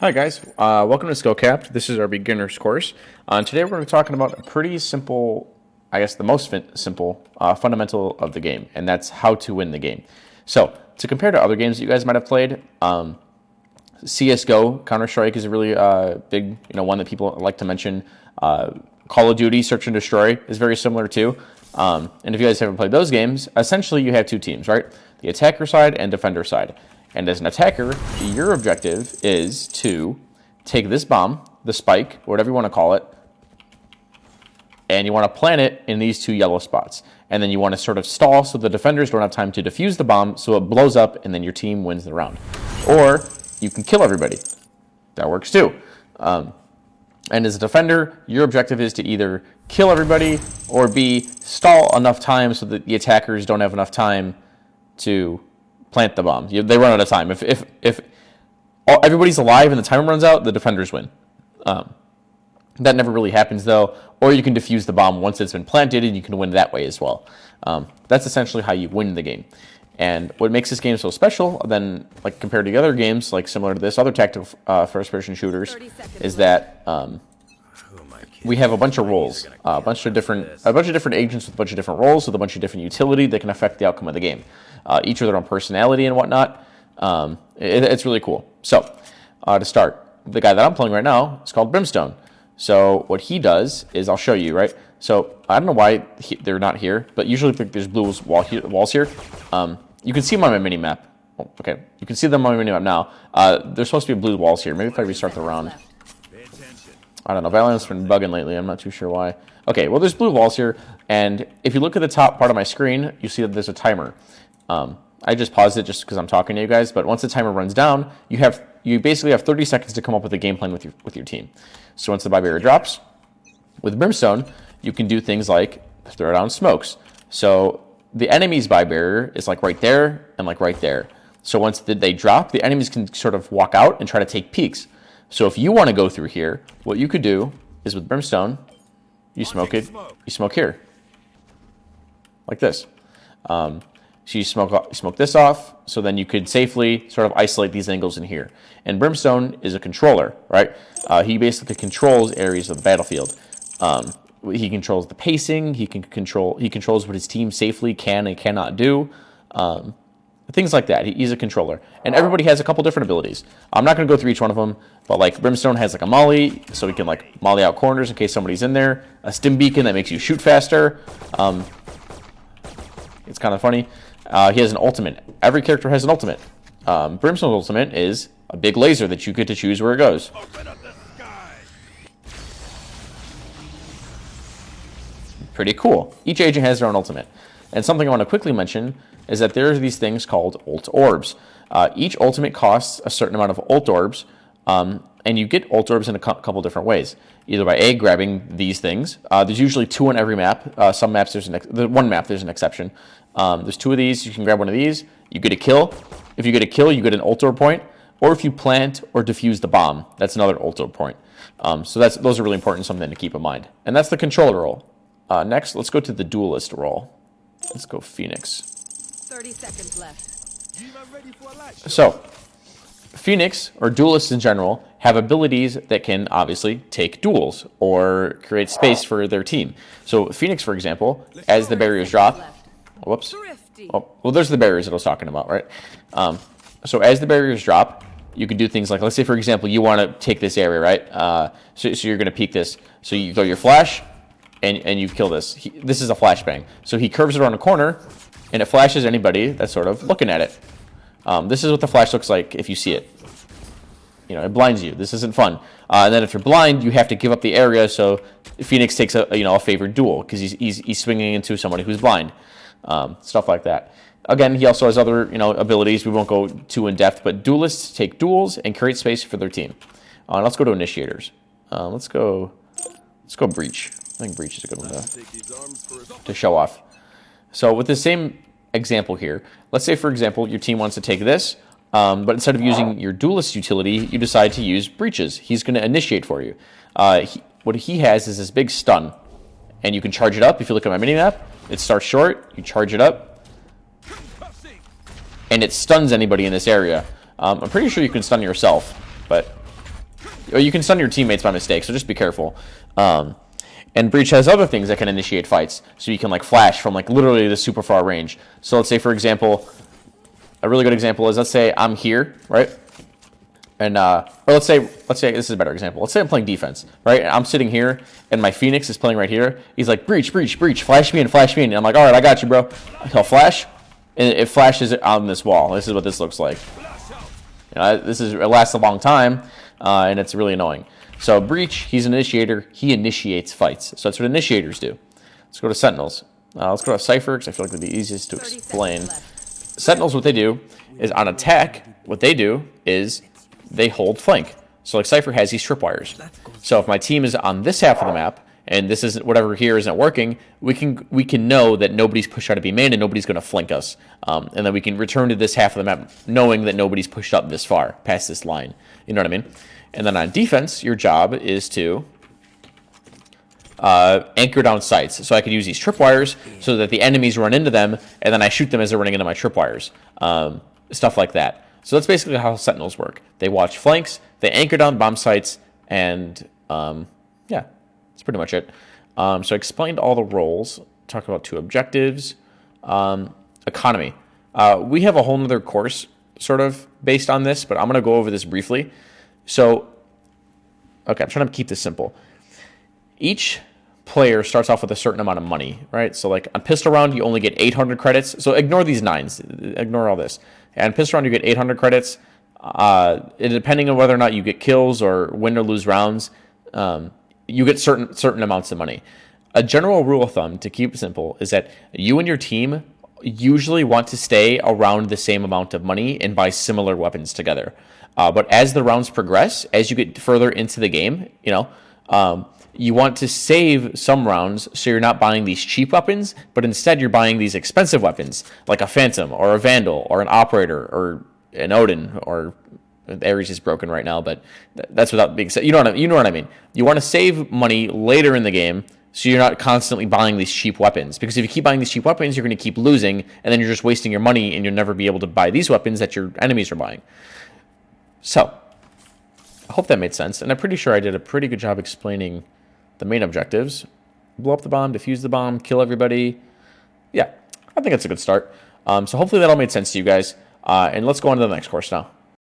Hi guys, welcome to SkillCapped. This is our beginner's course. Today we're going to be talking about a pretty simple, I guess the most simple fundamental of the game, and that's how to win the game. So to compare to other games that you guys might have played, CS:GO, Counter-Strike is a really big, one that people like to mention. Call of Duty, Search and Destroy is very similar too. And if you guys haven't played those games, essentially you have two teams, right? The attacker side and defender side. And as an attacker, your objective is to take this bomb, the spike, whatever you want to call it, and you want to plant it in these two yellow spots. And then you want to sort of stall so the defenders don't have time to defuse the bomb so it blows up and then your team wins the round. Or you can kill everybody. That works too. And as a defender, your objective is to either kill everybody or B, stall enough time so that the attackers don't have enough time to plant the bomb. They run out of time. If everybody's alive and the timer runs out, the defenders win. That never really happens though. Or you can defuse the bomb once it's been planted and you can win that way as well. That's essentially how you win the game. And what makes this game so special then, like compared to the other games, like similar to this other tactical first-person shooters, is that we have a bunch of roles, a bunch of different agents with a bunch of different roles with a bunch of different utility that can affect the outcome of the game. Each with their own personality and whatnot. It's really cool. So to start, the guy that I'm playing right now is called Brimstone. So what he does is, I'll show you, right? So I don't know why they're not here, but usually there's blue walls here. You can see them on my mini map. Oh, okay, you can see them on my mini map now. There's supposed to be blue walls here. Maybe if I restart the round. I don't know. Valorant's been bugging lately. I'm not too sure why. Okay, well, there's blue walls here, and if you look at the top part of my screen, you see that there's a timer. I just paused it just because I'm talking to you guys, but once the timer runs down, you basically have 30 seconds to come up with a game plan with your team. So once the buy barrier drops, with Brimstone, you can do things like throw down smokes. So the enemy's buy barrier is like right there and like right there. So once they drop, the enemies can sort of walk out and try to take peeks. So if you want to go through here, what you could do is with Brimstone, you smoke here, like this. So you smoke this off, so then you could safely sort of isolate these angles in here. And Brimstone is a controller, right? He basically controls areas of the battlefield. He controls the pacing. He controls what his team safely can and cannot do. Things like that. He's a controller. And everybody has a couple different abilities. I'm not going to go through each one of them, but like Brimstone has like a molly, so he can like molly out corners in case somebody's in there. A stim beacon that makes you shoot faster. It's kind of funny. He has an ultimate. Every character has an ultimate. Brimstone's ultimate is a big laser that you get to choose where it goes. Pretty cool. Each agent has their own ultimate. And something I want to quickly mention is that there are these things called ult orbs. Each ultimate costs a certain amount of ult orbs, and you get ult orbs in a couple different ways. Either by A, grabbing these things. There's usually two on every map. Some maps, there's one map, there's an exception. There's two of these. You can grab one of these. You get a kill. If you get a kill, you get an ult orb point. Or if you plant or defuse the bomb, that's another ult orb point. So those are really important, something to keep in mind. And that's the controller role. Next, let's go to the duelist role. Let's go Phoenix. 30 seconds left. So, Phoenix, or duelists in general, have abilities that can obviously take duels or create space for their team. So, Phoenix, for example, as the barriers drop... Whoops. Oh, well, there's the barriers that I was talking about, right? So, as the barriers drop, you can do things like, let's say, for example, you want to take this area, right? So you're going to peek this. So, you go your flash, and you kill this. This is a flashbang. So, he curves it around a corner, and it flashes anybody that's sort of looking at it. This is what the flash looks like if you see it. It blinds you. This isn't fun. And then if you're blind, you have to give up the area. So Phoenix takes a favored duel because he's swinging into somebody who's blind. Stuff like that. Again, he also has other abilities. We won't go too in depth, but duelists take duels and create space for their team. Let's go to initiators. Let's go breach. I think breach is a good one to show off. So with the same example here, let's say, for example, your team wants to take this, but instead of using your duelist utility, you decide to use breaches. He's going to initiate for you. What he has is this big stun, and you can charge it up. If you look at my minimap, it starts short, you charge it up, and it stuns anybody in this area. I'm pretty sure you can stun yourself, but or you can stun your teammates by mistake, so just be careful. And Breach has other things that can initiate fights, so you can like flash from like literally the super far range. So let's say, for example, a really good example is, let's say I'm here, right? And or let's say this is a better example. Let's say I'm playing defense, right? And I'm sitting here, and my Phoenix is playing right here. He's like, breach, flash me in, flash me in. And I'm like, all right, I got you, bro. He'll flash, and it flashes on this wall. This is what this looks like. You know, it lasts a long time, and it's really annoying. So breach, he's an initiator. He initiates fights. So that's what initiators do. Let's go to Sentinels. Let's go to Cypher, because I feel like it'd be easiest to explain. Sentinels, what they do is on attack, what they do is they hold flank. So like Cypher has these tripwires. So if my team is on this half of the map, and this isn't, whatever here isn't working, we can know that nobody's pushed out a B main and nobody's going to flank us. And then we can return to this half of the map knowing that nobody's pushed up this far, past this line. You know what I mean? And then on defense, your job is to anchor down sites. So I could use these tripwires so that the enemies run into them, and then I shoot them as they're running into my tripwires. Stuff like that. So that's basically how Sentinels work. They watch flanks, they anchor down bomb sites, and yeah, that's pretty much it. So I explained all the roles, talked about 2 objectives. Economy. We have a whole nother course sort of based on this, but I'm going to go over this briefly. So, okay, I'm trying to keep this simple. Each player starts off with a certain amount of money, right? So like on pistol round, you only get 800 credits. So ignore these 9s. Ignore all this. And pistol round, you get 800 credits. Depending on whether or not you get kills or win or lose rounds, you get certain amounts of money. A general rule of thumb, to keep it simple, is that you and your team usually want to stay around the same amount of money and buy similar weapons together. But as the rounds progress, as you get further into the game, you know, you want to save some rounds so you're not buying these cheap weapons, but instead you're buying these expensive weapons, like a Phantom or a Vandal or an Operator or an Odin, or Ares is broken right now, but that's without being said. You know what I mean. You want to save money later in the game so you're not constantly buying these cheap weapons. Because if you keep buying these cheap weapons, you're going to keep losing, and then you're just wasting your money, and you'll never be able to buy these weapons that your enemies are buying. So, I hope that made sense, and I'm pretty sure I did a pretty good job explaining the main objectives. Blow up the bomb, defuse the bomb, kill everybody. Yeah, I think that's a good start. So hopefully that all made sense to you guys. And let's go on to the next course now.